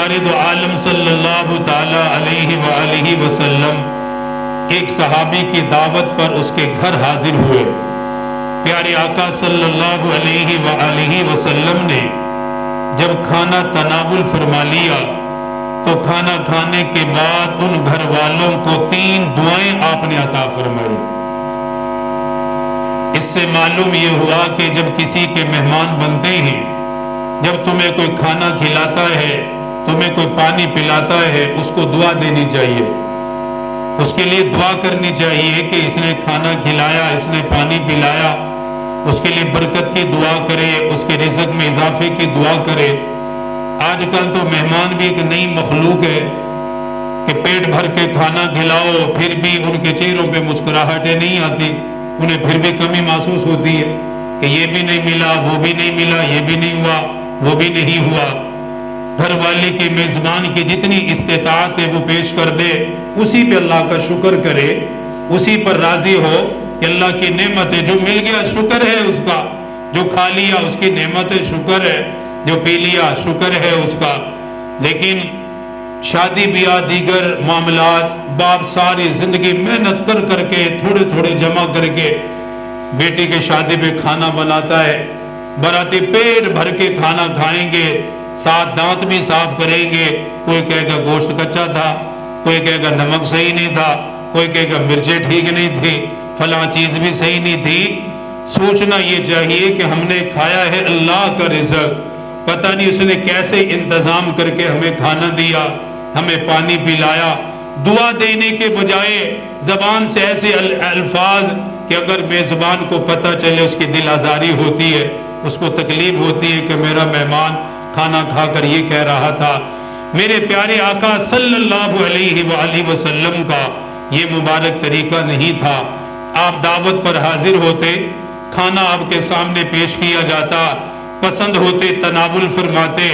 سرکار دو عالم صلی اللہ تعالی علیہ وآلہ وسلم ایک صحابی کی دعوت پر اس کے گھر حاضر ہوئے۔ پیارے آقا صلی اللہ علیہ وآلہ وسلم نے جب کھانا تناول فرما لیا تو کھانا کھانے کے بعد ان گھر والوں کو 3 دعائیں آپ نے عطا فرمائی۔ اس سے معلوم یہ ہوا کہ جب کسی کے مہمان بنتے ہیں، جب تمہیں کوئی کھانا کھلاتا ہے، تمہیں کوئی پانی پلاتا ہے، اس کو دعا دینی چاہیے، اس کے لیے دعا کرنی چاہیے کہ اس نے کھانا کھلایا، اس نے پانی پلایا، اس کے لیے برکت کی دعا کرے، اس کے رزق میں اضافے کی دعا کرے۔ آج کل تو مہمان بھی ایک نئی مخلوق ہے کہ پیٹ بھر کے کھانا کھلاؤ پھر بھی ان کے چہروں پہ مسکراہٹیں نہیں آتی، انہیں پھر بھی کمی محسوس ہوتی ہے کہ یہ بھی نہیں ملا، وہ بھی نہیں ملا، یہ بھی نہیں ہوا، وہ بھی نہیں ہوا۔ گھر والے کے میزبان کی جتنی استطاعت ہے وہ پیش کر دے، اسی پہ اللہ کا شکر کرے، اسی پر راضی ہو کہ اللہ کی نعمت ہے، جو مل گیا شکر ہے اس کا، جو کھا لیا اس کی نعمت ہے، شکر ہے، جو پی لیا شکر ہے اس کا۔ لیکن شادی بیاہ دیگر معاملات، باپ ساری زندگی محنت کر کر کے تھوڑے تھوڑے جمع کر کے بیٹی کے شادی پہ کھانا بناتا ہے، باراتی پیٹ بھر کے کھانا کھائیں گے، 7 دانت بھی صاف کریں گے، کوئی کہے گا گوشت کچا تھا، کوئی کہے گا نمک صحیح نہیں تھا، کوئی کہے گا مرچیں ٹھیک نہیں تھی، فلاں چیز بھی صحیح نہیں تھی۔ سوچنا یہ چاہیے کہ ہم نے کھایا ہے اللہ کا رزق، پتہ نہیں اس نے کیسے انتظام کر کے ہمیں کھانا دیا، ہمیں پانی پلایا۔ دعا دینے کے بجائے زبان سے ایسے الفاظ کہ اگر میزبان کو پتہ چلے اس کی دل آزاری ہوتی ہے، اس کو تکلیف ہوتی ہے کہ میرا مہمان کھانا کھا کر یہ کہہ رہا تھا۔ میرے پیارے آقا صلی اللہ علیہ وآلہ وسلم کا یہ مبارک طریقہ نہیں تھا۔ آپ دعوت پر حاضر ہوتے، کھانا آپ کے سامنے پیش کیا جاتا، پسند ہوتے تناول فرماتے،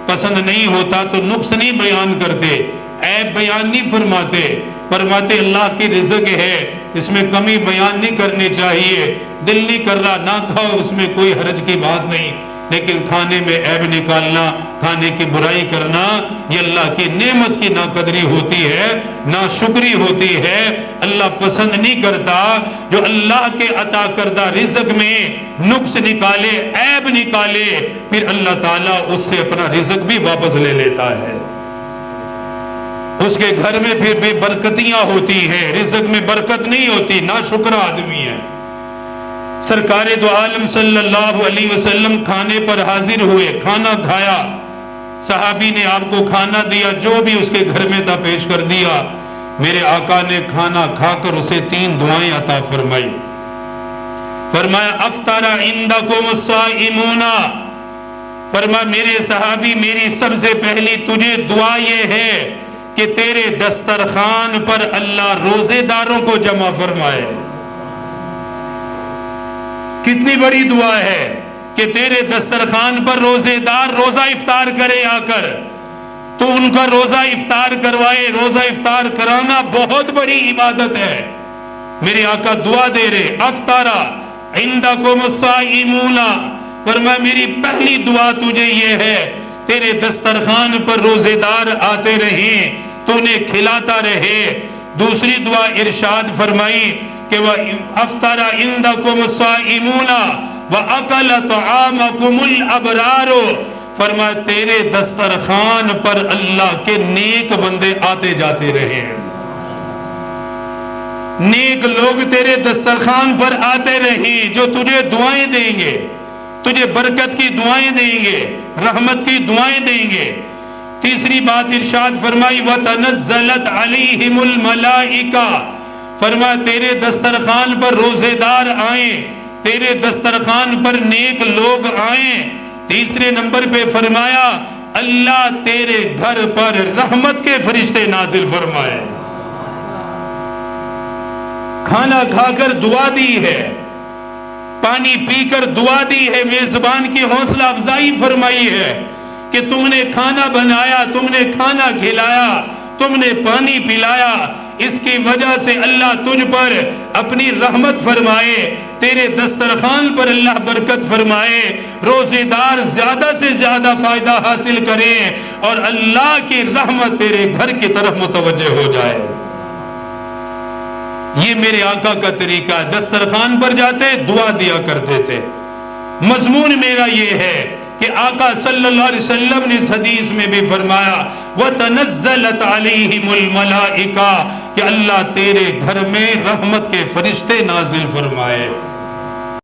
پسند نہیں ہوتا تو نقص نہیں بیان کرتے، عیب بیان نہیں فرماتے، فرماتے اللہ کی رزق ہے، اس میں کمی بیان نہیں کرنی چاہیے، دل نہیں کر رہا نہ کھاؤ، اس میں کوئی حرج کی بات نہیں، لیکن کھانے میں عیب نکالنا، کھانے کی برائی کرنا، یہ اللہ کی نعمت کی ناقدری ہوتی ہے، ناشکری ہوتی ہے۔ اللہ پسند نہیں کرتا جو اللہ کے عطا کردہ رزق میں نقص نکالے، عیب نکالے، پھر اللہ تعالیٰ اس سے اپنا رزق بھی واپس لے لیتا ہے۔ اس کے گھر میں پھر بے برکتیاں ہوتی ہیں، رزق میں برکت نہیں ہوتی، ناشکر آدمی ہے۔ سرکار دو عالم صلی اللہ علیہ وسلم کھانے پر حاضر ہوئے، کھانا کھایا، صحابی نے آپ کو کھانا دیا، جو بھی اس کے گھر میں تھا پیش کر دیا۔ میرے آقا نے کھانا کھا کر اسے 3 دعائیں عطا فرمائی۔ فرمایا افطر عندکم الصائمون، فرمایا میرے صحابی میری سب سے پہلی تجھے دعا یہ ہے کہ تیرے دسترخوان پر اللہ روزے داروں کو جمع فرمائے۔ کتنی بڑی دعا ہے کہ تیرے دسترخوان پر روزے دار روزہ افطار کرے آ کر، تو ان کا روزہ افطار کروائے۔ روزہ افطار کرانا بہت بڑی عبادت ہے۔ میرے آقا دعا دے رہے افطر عندکم الصائمون، فرمایا میری پہلی دعا تجھے یہ ہے تیرے دسترخوان پر روزے دار آتے رہیں تو انہیں کھلاتا رہے۔ دوسری دعا ارشاد فرمائی کہ وَأَفْطَرَ عِنْدَكُمُ الصَّائِمُونَ وَأَكَلَ طَعَامَكُمُ الْأَبْرَارُ، فرمایا تیرے دسترخوان پر اللہ کے نیک بندے آتے جاتے رہے، نیک لوگ تیرے دسترخوان پر آتے رہیں جو تجھے دعائیں دیں گے، تجھے برکت کی دعائیں دیں گے، رحمت کی دعائیں دیں گے۔ تیسری بات ارشاد فرمائی وَتَنَزَّلَتْ عَلَيْهِمُ الْمَلَائِكَةُ، فرمایا تیرے دسترخوان پر روزے دار آئیں، تیرے دسترخوان پر نیک لوگ آئیں۔ تیسرے نمبر پہ فرمایا اللہ تیرے گھر پر رحمت کے فرشتے نازل فرمائے۔ کھانا کھا کر دعا دی ہے، پانی پی کر دعا دی ہے، میزبان کی حوصلہ افزائی فرمائی ہے کہ تم نے کھانا بنایا، تم نے کھانا کھلایا، تم نے پانی پلایا، اس کی وجہ سے اللہ تجھ پر اپنی رحمت فرمائے، تیرے دسترخوان پر اللہ برکت فرمائے، روزے دار زیادہ سے زیادہ فائدہ حاصل کریں اور اللہ کی رحمت تیرے گھر کی طرف متوجہ ہو جائے۔ یہ میرے آقا کا طریقہ، دسترخوان پر جاتے دعا دیا کرتے تھے۔ مضمون میرا یہ ہے کہ آقا صلی اللہ علیہ وسلم نے اس حدیث میں بھی فرمایا وَتَنَزَّلَتْ عَلَيْهِمُ الْمَلَائِكَةُ کہ اللہ تیرے گھر میں رحمت کے فرشتے نازل فرمائے۔